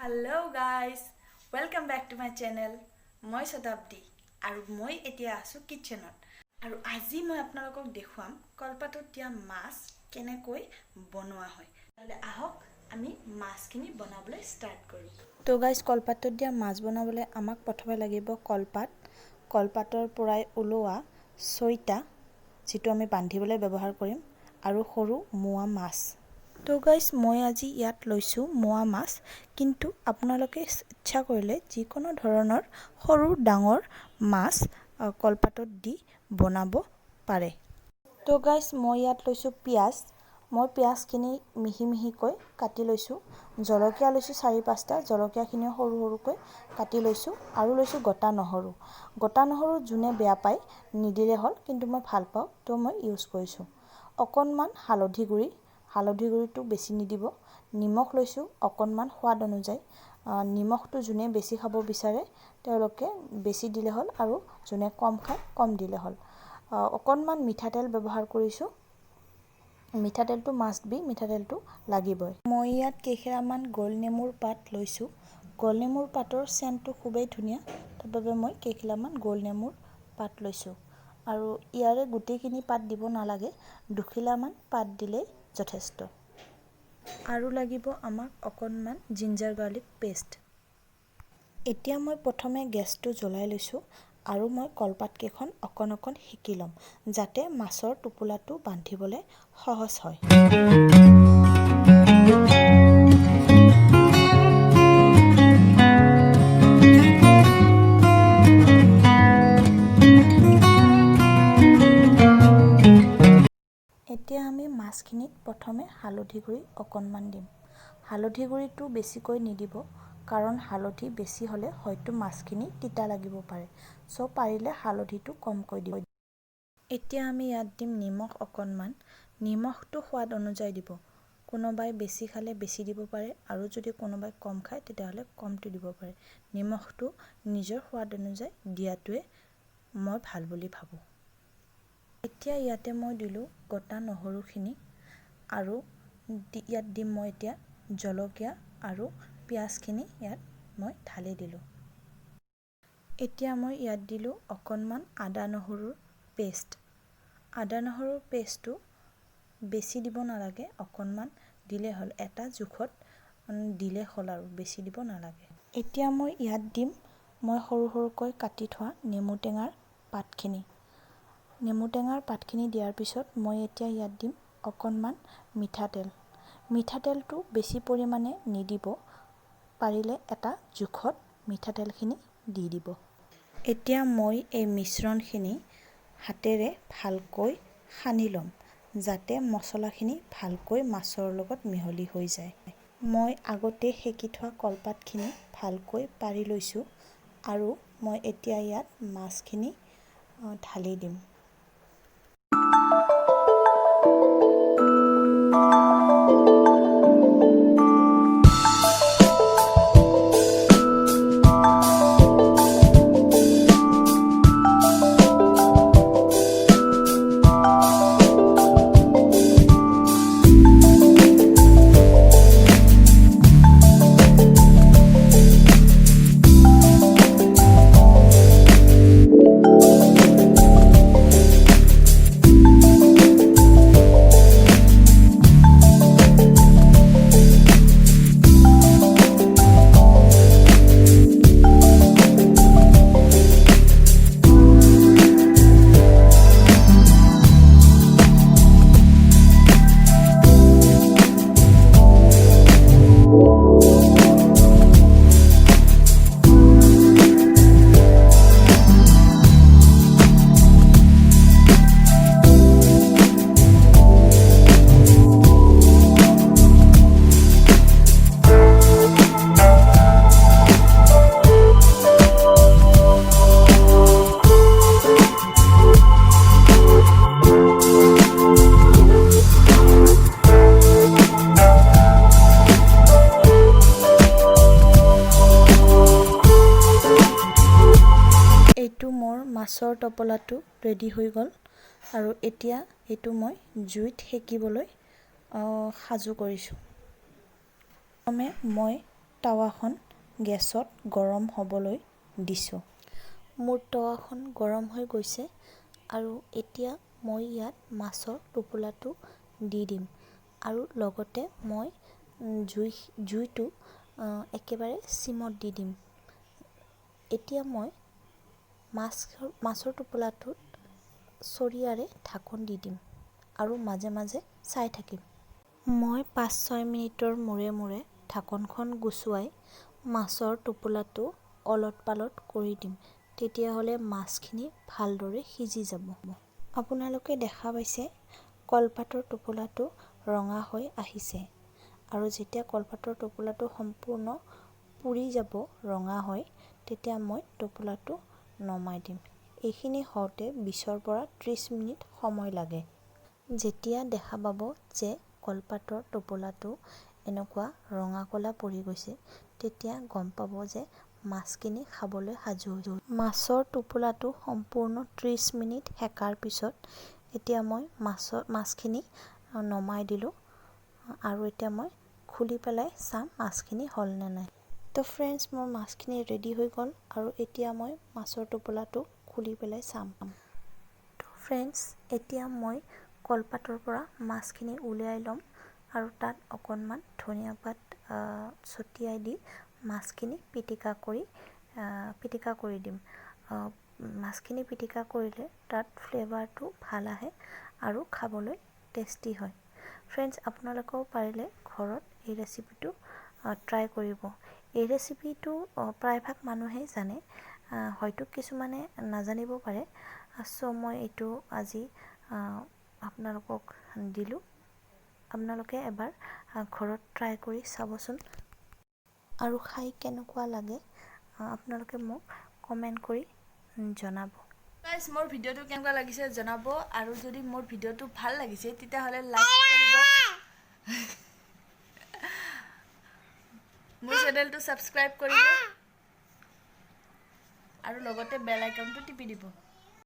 Hello guys, welcome back to my channel. মই শতাব্দী আৰু মই এতিয়া আছো কিচেনত আৰু আজি মই আপোনালোকক দেখুৱাম কলপাতত দিয়া মাছ কেনেকৈ বনোৱা হয়। তাহলে আহক আমি মাছখিনি বনাবলৈ স্টাৰ্ট কৰো। তো গাইস কলপাতত দিয়া মাছ বনাবলৈ আমাক প্ৰথমে লাগিব কলপাতৰ পৰাই ওলোৱা ছয়টা যেটো আমি বান্ধিবলৈ ব্যৱহাৰ কৰিম আৰু সৰু মোৱা মাছ। তো গাইস মই আজি ইয়াত লৈছো মোৱা মাছ, কিন্তু আপোনালোকে ইচ্ছা কৰিলে যিকোনো ধৰণৰ সৰু ডাঙৰ মাছ কলপাতত দি বনাব পাৰে। তো গাইস মই ইয়াত লৈছো পিয়াজ। মই পিয়াজখিনি মিহি মিহিকৈ কাটি লৈছো। জলকীয়া লৈছো 4-5টা, জলকীয়াখিনি সৰু সৰুকৈ কাটি লৈছো আৰু লৈছো গোটা নহৰু। গোটা নহৰু যোনে বেয়া পায় নিদিলে হল, কিন্তু মই ভাল পাওঁ তো মই ইউজ কৰিছো। অকনমান হালধি গুড়িটো বেছি নিদিব। নিমখ লৈছো অকনমান সোৱাদ অনুযায়ী। নিমখটো যোনে বেছি খাব বিচাৰে তেওঁলোকে বেছি দিলে হল আৰু যোনে কম খায় কম দিলে হল। অকনমান মিঠাতেল ব্যৱহাৰ কৰিছো। মিঠাতেলটো মাষ্ট বি, মিঠাতেলটো লাগিবই। মই ইয়াত কেইখৰামান গোলনেমুৰ পাত লৈছো। গোলনেমুৰ পাতৰ চেণ্টটো খুবেই ধুনীয়া, তাৰ বাবে মই কেইখৰামান গোলনেমুৰ পাত লৈছো। আৰু ইয়াৰে গুটিখিনি পাত দিব নালাগে, দুখিলামান পাত দিলে যথেষ্ট। আৰু লাগিব আমাক অকনমান জিঞ্জাৰ গাৰ্লিক পেষ্ট। এতিয়া মই প্ৰথমে গেছটো জ্বলাই লৈছো আৰু মই কলপাত কেইখন অকন সেকি লম, যাতে মাছৰ টোপোলাটো বান্ধিবলৈ সহজ হয়। এতিয়া আমি মাছখিনিত প্ৰথমে হালধি গুড়ি অকনমান দিম। হালধি গুড়িটো বেছিকৈ নিদিব, কাৰণ হালধি বেছি হ'লে হয়তো মাছখিনি তিতা লাগিব পাৰে। সো পাৰিলে হালধিটো কমকৈ দিব। এতিয়া আমি ইয়াত দিম নিমখ অকনমান। নিমখটো সোৱাদ অনুযায়ী দিব। কোনোবাই বেছি খালে বেছি দিব পাৰে আৰু যদি কোনোবাই কম খায় তেতিয়াহলে কমটো দিব পাৰে। নিমখটো নিজৰ সোৱাদ অনুযায়ী দিয়াটোৱে মই ভাল বুলি ভাবো। এতিয়া ইয়াতে মই দিলো গোটা নহৰুখিনি আৰু ইয়াত দিম মই এতিয়া জলকীয়া আৰু পিয়াজখিনি ইয়াত মই ঢালি দিলো। এতিয়া মই ইয়াত দিলো অকনমান আদা নহৰুৰ পেষ্ট। আদা নহৰুৰ পেষ্টটো বেছি দিব নালাগে, অকনমান দিলে হল। এটা জোখত দিলে হল আৰু বেছি দিব নালাগে। এতিয়া মই ইয়াত দিম মই সৰু সৰুকৈ কাটি থোৱা নেমু টেঙাৰ পাতখিনি। নেমু টেঙাৰ পাতখিনি দিয়াৰ পিছত মই এতিয়া ইয়াত দিম অকনমান মিঠাতেল। মিঠাতেলটো বেছি পৰিমাণে নিদিব, পাৰিলে এটা জোখত মিঠাতেলখিনি দি দিব। এতিয়া মই এই মিশ্ৰণখিনি হাতেৰে ভালকৈ সানি ল'ম, যাতে মছলাখিনি ভালকৈ মাছৰ লগত মিহলি হৈ যায়। মই আগতে সেকি থোৱা কলপাতখিনি ভালকৈ পাৰি লৈছো আৰু মই এতিয়া ইয়াত মাছখিনি ঢালি দিম। মাছৰ টপলাটো ৰেডি হৈ গ'ল আৰু এতিয়া এইটো মই জুইত সেকিবলৈ সাজু কৰিছোঁ। প্ৰথমে মই টাৱাখন গেছত গৰম হ'বলৈ দিছোঁ। মোৰ টাৱাখন গৰম হৈ গৈছে আৰু এতিয়া মই ইয়াত মাছৰ টোপোলাটো দি দিম আৰু লগতে মই জুইটো একেবাৰে চিমত দি দিম। এতিয়া মই মাছৰ টোপোলাটোত চৰিয়াৰে ঢাকন দি দিম আৰু মাজে মাজে চাই থাকিম। মই 5-6 মিনিটৰ মূৰে মূৰে ঢাকনখন গুচুৱাই মাছৰ টোপোলাটো অলট পালট কৰি দিম। তেতিয়াহ'লে মাছখিনি ভালদৰে সিজি যাব। আপোনালোকে দেখা পাইছে কলপাতৰ টোপোলাটো ৰঙা হৈ আহিছে আৰু যেতিয়া কলপাতৰ টোপোলাটো সম্পূৰ্ণ পুৰি যাব ৰঙা হৈ, তেতিয়া মই টোপোলাটো নমাই দিম। এইখিনি হওঁতে 20 পৰা 30 মিনিট সময় লাগে। যেতিয়া দেখা পাব যে কলপাতৰ টোপোলাটো এনেকুৱা ৰঙা ক'লা পৰি গৈছে, তেতিয়া গম পাব যে মাছখিনি খাবলৈ সাজু হৈছে। মাছৰ টোপোলাটো সম্পূৰ্ণ 30 মিনিট সেকাৰ পিছত এতিয়া মই মাছখিনি নমাই দিলোঁ আৰু এতিয়া মই খুলি পেলাই চাম মাছখিনি হ'ল নে নাই। তো ফ্ৰেণ্ডছ, মোৰ মাছখিনি ৰেডি হৈ গ'ল আৰু এতিয়া মই মাছৰ টোপোলাটো খুলি পেলাই চাম। তো ফ্ৰেণ্ডছ, এতিয়া মই কলপাতৰ পৰা মাছখিনি উলিয়াই ল'ম আৰু তাত অকণমান ধনিয়া পাত ছটিয়াই দি মাছখিনি পিটিকা কৰি দিম। মাছখিনি পিটিকা কৰিলে তাত ফ্লেভাৰটো ভাল আহে আৰু খাবলৈ টেষ্টি হয়। ফ্ৰেণ্ডছ, আপোনালোকেও পাৰিলে ঘৰত এই ৰেচিপিটো ট্ৰাই কৰিব। এই ৰেচিপিটো প্ৰায়ভাগ মানুহেই জানে, হয়তো কিছুমানে নাজানিব পাৰে। চ' মই এইটো আজি আপোনালোকক দিলোঁ। আপোনালোকে এবাৰ ঘৰত ট্ৰাই কৰি চাবচোন আৰু খাই কেনেকুৱা লাগে আপোনালোকে মোক কমেণ্ট কৰি জনাব। গাইজ, মোৰ ভিডিঅ'টো কেনেকুৱা লাগিছে জনাব আৰু যদি মোৰ ভিডিঅ'টো ভাল লাগিছে তেতিয়াহ'লে লাইক কৰিব, মোৰ চেনেলটো ছাবস্ক্ৰাইব কৰিব আৰু লগতে বেল আইকনটো টিপি দিব।